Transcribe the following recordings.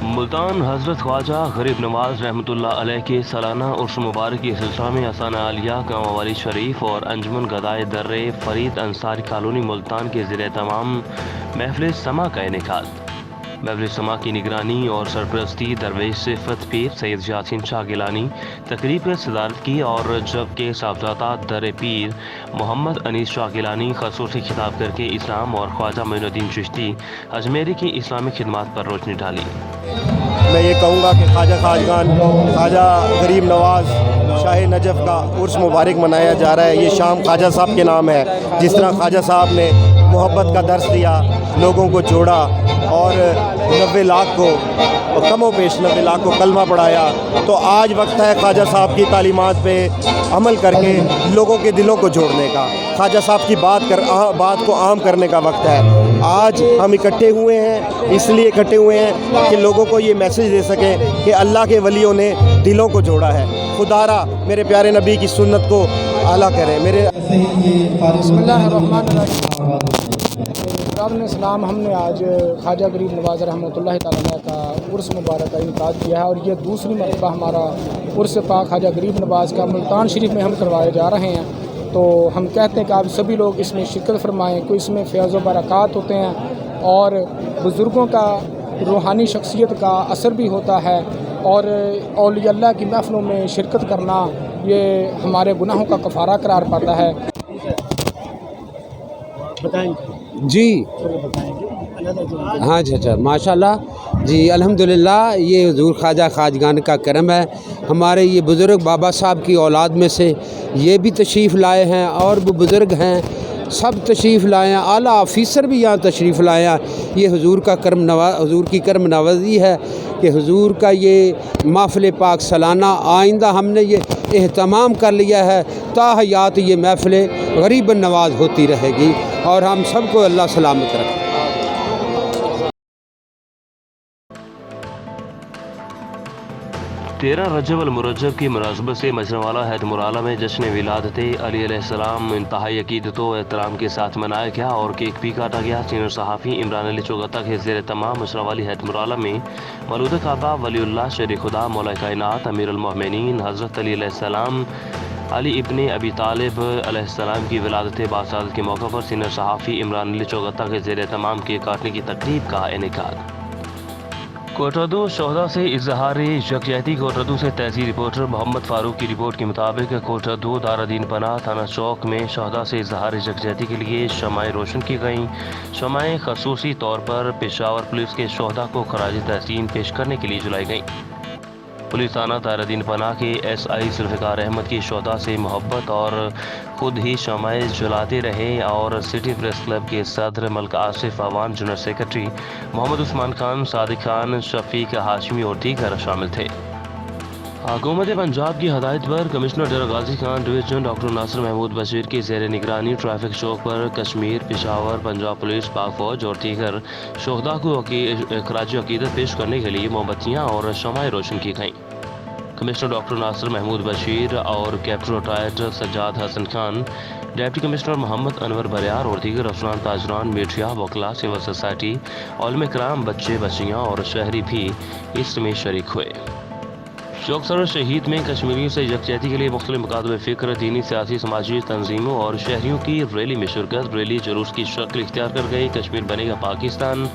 ملتان حضرت خواجہ غریب نواز رحمۃ اللہ علیہ کے سالانہ عرس مبارک کے سلسلہ میں اسانہ عالیہ گاؤں والی شریف اور انجمن گدائے در فرید انصاری کالونی ملتان کے زیر اہتمام محفل سما کا انعقاد۔ محفل سما کی نگرانی اور سرپرستی درویش صفت پیر سید یاسین شاہ گیلانی تقریب کی صدارت کی، اور جبکہ صاحبزادہ در پیر محمد انیس شاہ گیلانی خصوصی خطاب کر کے اسلام اور خواجہ معین الدین چشتی اجمیری کی اسلامی خدمات پر روشنی ڈالی۔ میں یہ کہوں گا کہ خواجہ خواجگان خواجہ غریب نواز شاہ نجف کا عرس مبارک منایا جا رہا ہے۔ یہ شام خواجہ صاحب کے نام ہے۔ جس طرح خواجہ صاحب نے محبت کا درس دیا، لوگوں کو جوڑا اور 90 لاکھ کو کم و بیش 90 لاکھ کو کلمہ پڑھایا، تو آج وقت ہے خواجہ صاحب کی تعلیمات پہ عمل کر کے لوگوں کے دلوں کو جوڑنے کا، خواجہ صاحب کی بات کو عام کرنے کا وقت ہے۔ آج ہم اکٹھے ہوئے ہیں، اس لیے اکٹھے ہوئے ہیں کہ لوگوں کو یہ میسج دے سکیں کہ اللہ کے ولیوں نے دلوں کو جوڑا ہے۔ خدا را میرے پیارے نبی کی سنت کو اعلیٰ کرے۔ بسم اللہ الرحمن الرحیم۔ السلام، ہم نے آج خواجہ غریب نواز رحمۃ اللہ تعالیٰ کا عرس مبارک کا انعقاد کیا ہے، اور یہ دوسری مرتبہ ہمارا عرس پاک خواجہ غریب نواز کا ملتان شریف میں ہم کروائے جا رہے ہیں۔ تو ہم کہتے ہیں کہ آپ سبھی لوگ اس میں شرکت فرمائیں، کوئی اس میں فیض و برکات ہوتے ہیں اور بزرگوں کا روحانی شخصیت کا اثر بھی ہوتا ہے، اور اولیاء اللہ کی محفلوں میں شرکت کرنا یہ ہمارے گناہوں کا کفارہ قرار پاتا ہے۔ جی ہاں اچھا ماشاء اللہ جی، الحمدللہ یہ حضور خواجہ خواجگان کا کرم ہے۔ ہمارے یہ بزرگ بابا صاحب کی اولاد میں سے یہ بھی تشریف لائے ہیں، اور وہ بزرگ ہیں سب تشریف لائے ہیں، اعلیٰ آفیسر بھی یہاں تشریف لائے ہیں۔ یہ حضور کی کرم نوازی ہے کہ حضور کا یہ محفل پاک سالانہ آئندہ ہم نے یہ اہتمام کر لیا ہے، تا حیات یہ محفل غریب نواز ہوتی رہے گی، اور ہم سب کو اللہ سلامت رکھے۔ 13 رجب المرجب کی مناسبت سے مجرموالا ہیدمرالا میں جشن ولادت علی علیہ السلام انتہائی عقیدت و احترام کے ساتھ منایا گیا، اور کیک بھی کاٹا گیا۔ سینئر صحافی عمران علی چوگتا کے زیر تمام مجرموالی ہیدمرالا میں مولود کعبہ ولی اللہ شیر خدا مولا کائنات امیر المومنین حضرت علی علیہ السلام علی ابن ابی طالب علیہ السلام کی ولادت باسعادت کے موقع پر سینئر صحافی عمران علی چوگتا کے زیر تمام کیک کاٹنے کی تقریب کا انعقاد۔ کوٹردو شہدا سے اظہار یکجہتی۔ کوٹردو سے تحصیل رپورٹر محمد فاروق کی رپورٹ کے مطابق کوٹردو دارالدین پناہ تھانہ چوک میں شہدا سے اظہار یکجہتی کے لیے شمعیں روشن کی گئیں۔ شمعیں خصوصی طور پر پشاور پولیس کے شہدا کو خراج تحسین پیش کرنے کے لیے جلائی گئیں۔ پولیس تھانہ دارالدین پناہ کے ایس آئی ذوالفقار احمد کی شہدا سے محبت اور خود ہی شمعیں جلاتے رہے، اور سٹی پریس کلب کے صدر ملک آصف عوان، جنرل سیکرٹری محمد عثمان خان، صادق خان، شفیق ہاشمی اور دیگر شامل تھے۔ حکومت پنجاب کی ہدایت پر commissioner Dera Ghazi Khan division doctor ناصر محمود بشیر کی زیر نگرانی ٹریفک چوک پر کشمیر، پشاور، پنجاب پولیس، پاک فوج اور دیگر شہداء کو خراج عقیدت پیش کرنے کے لیے موم بتیاں اور شمعیں روشن کی گئیں۔ کمشنر ڈاکٹر ناصر محمود بشیر اور کیپٹن ریٹائرڈ سجاد حسن خان، ڈپٹی کمشنر محمد انور بریار اور دیگر افسران، تاجران، میڈیا، وکلاء، سول سوسائٹی، علماء کرام، بچے بچیاں اور شہری بھی اس میں شریک ہوئے۔ چوک سرور شہید میں کشمیریوں سے یکجہتی کے لیے مختلف مکاتب فکر، دینی، سیاسی، سماجی تنظیموں اور شہریوں کی ریلی میں شرکت۔ ریلی جلوس کی شکل اختیار کر گئی۔ کشمیر بنے گا پاکستان،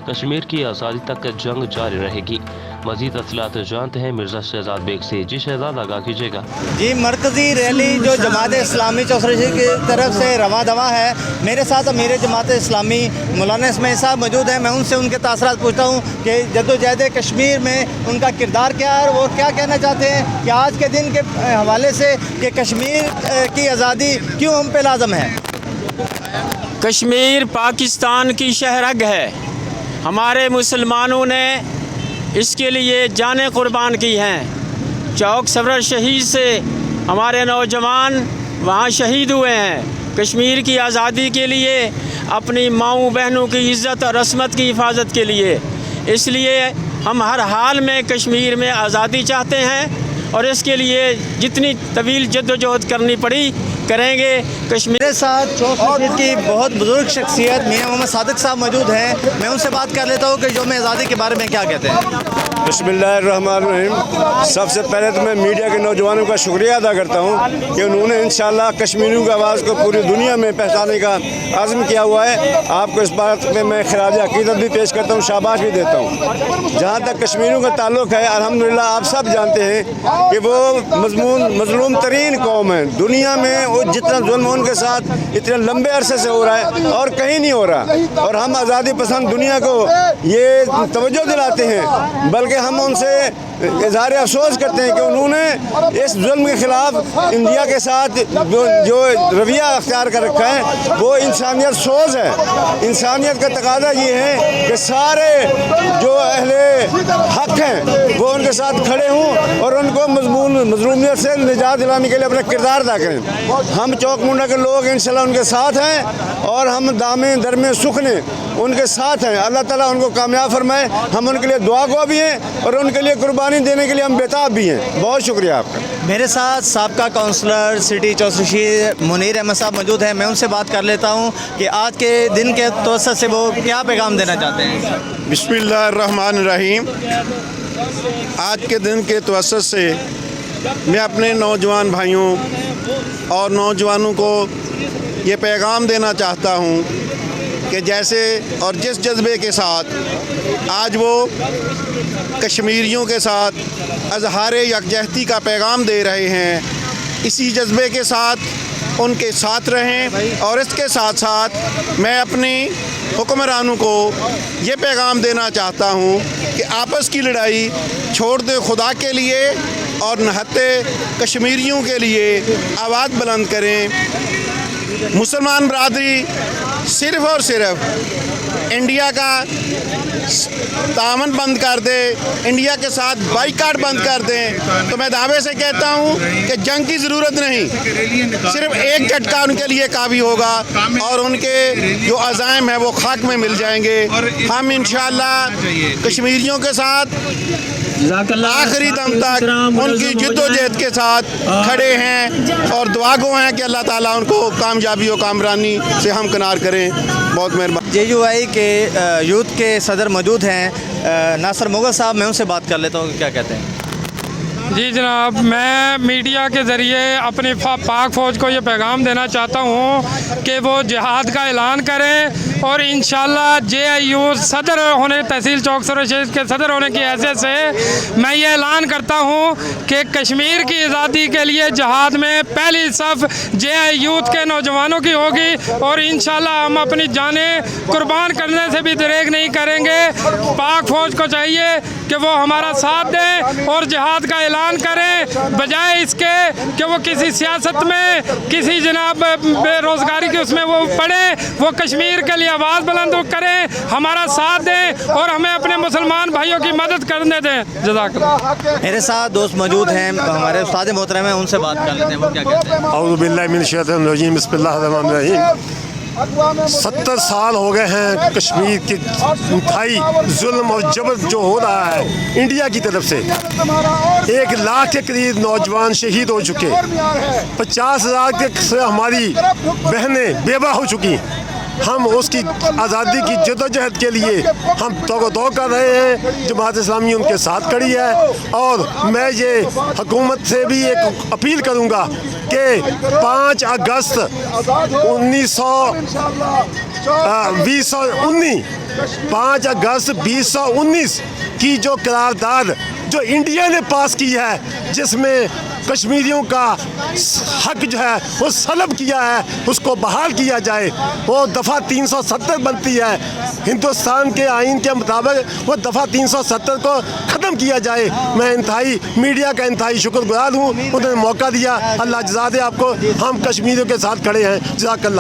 کشمیر کی آزادی تک جنگ جاری رہے گی۔ مزید تفصیلات جانتے ہیں مرزا شہزاد بیگ سے۔ جی شہزاد، آگاہ کیجیے گا۔ جی، مرکزی ریلی جو جماعت اسلامی چوک سرور شہید کی طرف سے رواں دواں ہے۔ میرے ساتھ امیر جماعت اسلامی مولانا اسماعیل صاحب موجود ہیں۔ میں ان سے ان کے تاثرات پوچھتا ہوں کہ جدوجہد کشمیر میں ان کا کردار کیا ہے، اور وہ کیا کہنا چاہتے ہیں کہ آج کے دن کے حوالے سے کہ کشمیر کی آزادی کیوں ہم پہ لازم ہے۔ کشمیر پاکستان کی شہرگ ہے۔ ہمارے مسلمانوں نے اس کے لیے جانیں قربان کی ہیں۔ چوک سرور شہید سے ہمارے نوجوان وہاں شہید ہوئے ہیں کشمیر کی آزادی کے لیے، اپنی ماؤں بہنوں کی عزت اور عصمت کی حفاظت کے لیے۔ اس لیے ہم ہر حال میں کشمیر میں آزادی چاہتے ہیں، اور اس کے لیے جتنی طویل جد و جہد کرنی پڑی کریں گے کشمیر میرے ساتھ چوک رشید کی بہت بزرگ شخصیت میاں محمد صادق صاحب موجود ہیں. میں ان سے بات کر لیتا ہوں کہ یوم آزادی کے بارے میں کیا کہتے ہیں. بسم اللہ الرحمن الرحیم. سب سے پہلے تو میں میڈیا کے نوجوانوں کا شکریہ ادا کرتا ہوں کہ انہوں نے انشاءاللہ کشمیریوں کی آواز کو پوری دنیا میں پہنچانے کا عزم کیا ہوا ہے. آپ کو اس بات پہ میں خراج عقیدت بھی پیش کرتا ہوں, شاباش بھی دیتا ہوں. جہاں تک کشمیریوں کا تعلق ہے, الحمدللہ آپ سب جانتے ہیں کہ وہ مظلوم ترین قوم ہے دنیا میں. وہ جتنا ظلم ان کے ساتھ اتنے لمبے عرصے سے ہو رہا ہے اور کہیں نہیں ہو رہا, اور ہم آزادی پسند دنیا کو یہ توجہ دلاتے ہیں, بلکہ ہم ان سے اظہار افسوس کرتے ہیں کہ انہوں نے اس ظلم کے خلاف انڈیا کے ساتھ جو رویہ اختیار کر رکھا ہے وہ انسانیت سوز ہے. انسانیت کا تقاضا یہ ہے کہ سارے جو اہل حق ہیں وہ ان کے ساتھ کھڑے ہوں اور ان کو مظلومیت سے نجات دلانے کے لیے اپنا کردار ادا کریں. ہم چوک منڈا کے لوگ انشاءاللہ ان کے ساتھ ہیں اور ہم دامیں درمیں سکھنے ان کے ساتھ ہیں. اللہ تعالیٰ ان کو کامیاب فرمائے. ہم ان کے لیے دعا گو بھی ہیں اور ان کے لیے قربانی دینے کے لیے ہم بےتاب بھی ہیں. بہت شکریہ آپ کا. میرے ساتھ سابقہ کونسلر سٹی چوک رشید منیر احمد صاحب موجود ہیں. میں ان سے بات کر لیتا ہوں کہ آج کے دن کے توسط سے وہ کیا پیغام دینا چاہتے ہیں. بسم اللہ الرحمن الرحیم. آج کے دن کے توسط سے میں اپنے نوجوان بھائیوں اور نوجوانوں کو یہ پیغام دینا چاہتا ہوں کہ جیسے اور جس جذبے کے ساتھ آج وہ کشمیریوں کے ساتھ اظہار یکجہتی کا پیغام دے رہے ہیں, اسی جذبے کے ساتھ ان کے ساتھ رہیں. اور اس کے ساتھ ساتھ میں اپنی حکمرانوں کو یہ پیغام دینا چاہتا ہوں کہ آپس کی لڑائی چھوڑ دیں, خدا کے لیے اور نہتے کشمیریوں کے لیے آواز بلند کریں. مسلمان برادری صرف اور صرف انڈیا کا تعاون بند کر دے, انڈیا کے ساتھ بائیکاٹ بند کر دیں, تو میں دعوے سے کہتا ہوں کہ جنگ کی ضرورت نہیں, صرف ایک جھٹکا ان کے لیے کافی ہوگا اور ان کے جو عزائم ہیں وہ خاک میں مل جائیں گے. ہم انشاءاللہ کشمیریوں کے ساتھ آخری دم تک ان کی جد و جہد کے ساتھ کھڑے ہیں اور دعا گو ہیں کہ اللہ تعالیٰ ان کو کامیابی و کامرانی سے ہمکنار کریں. بہت مہربانی. JUI کے یوتھ کے صدر موجود ہیں ناصر مغل صاحب. میں ان سے بات کر لیتا ہوں کہ کیا کہتے ہیں. جی جناب, میں میڈیا کے ذریعے اپنی پاک فوج کو یہ پیغام دینا چاہتا ہوں کہ وہ جہاد کا اعلان کریں اور انشاءاللہ JIU صدر ہونے, تحصیل چوک رشید کے صدر ہونے کی حیثیت سے میں یہ اعلان کرتا ہوں کہ کشمیر کی آزادی کے لیے جہاد میں پہلی صف JIU کے نوجوانوں کی ہوگی اور انشاءاللہ ہم اپنی جانیں قربان کرنے سے بھی دریغ نہیں کریں گے. پاک فوج کو چاہیے کہ وہ ہمارا ساتھ دیں اور جہاد کا اعلان کریں, بجائے اس کے کہ وہ کسی سیاست میں کسی جناب بے روزگاری کی اس میں وہ پڑے. وہ کشمیر کے لیے آواز بلند کریں, ہمارا ساتھ دیں اور ہمیں اپنے مسلمان بھائیوں کی مدد کرنے دیں. جزاک اللہ. میرے ساتھ دوست موجود ہیں, ہمارے استاد محترم ہیں, ان سے بات کر لیتے ہیں وہ کیا کہتے ہیں. اعوذ باللہ من الشیطان الرجیم. بسم اللہ الرحمن الرحیم. 70 سال ہو گئے ہیں کشمیر کے انتہائی ظلم اور جبر جو ہو رہا ہے انڈیا کی طرف سے. 1 لاکھ کے قریب نوجوان شہید ہو چکے, 50,000 کے سے ہماری بہنیں بیوہ ہو چکی. ہم اس کی آزادی کی جدوجہد کے لیے ہم تو کر رہے ہیں. جماعت اسلامی ان کے ساتھ کھڑی ہے اور میں یہ حکومت سے بھی ایک اپیل کروں گا کہ 5 اگست 2019 کی جو قرارداد جو انڈیا نے پاس کی ہے, جس میں کشمیریوں کا حق جو ہے وہ سلب کیا ہے, اس کو بحال کیا جائے. وہ دفعہ 370 بنتی ہے ہندوستان کے آئین کے مطابق, وہ دفعہ 370 کو ختم کیا جائے. میں میڈیا کا انتہائی شکر گزار ہوں, انہوں نے موقع دیا. اللہ جزا دے آپ کو. ہم کشمیریوں کے ساتھ کھڑے ہیں. جزاک اللہ.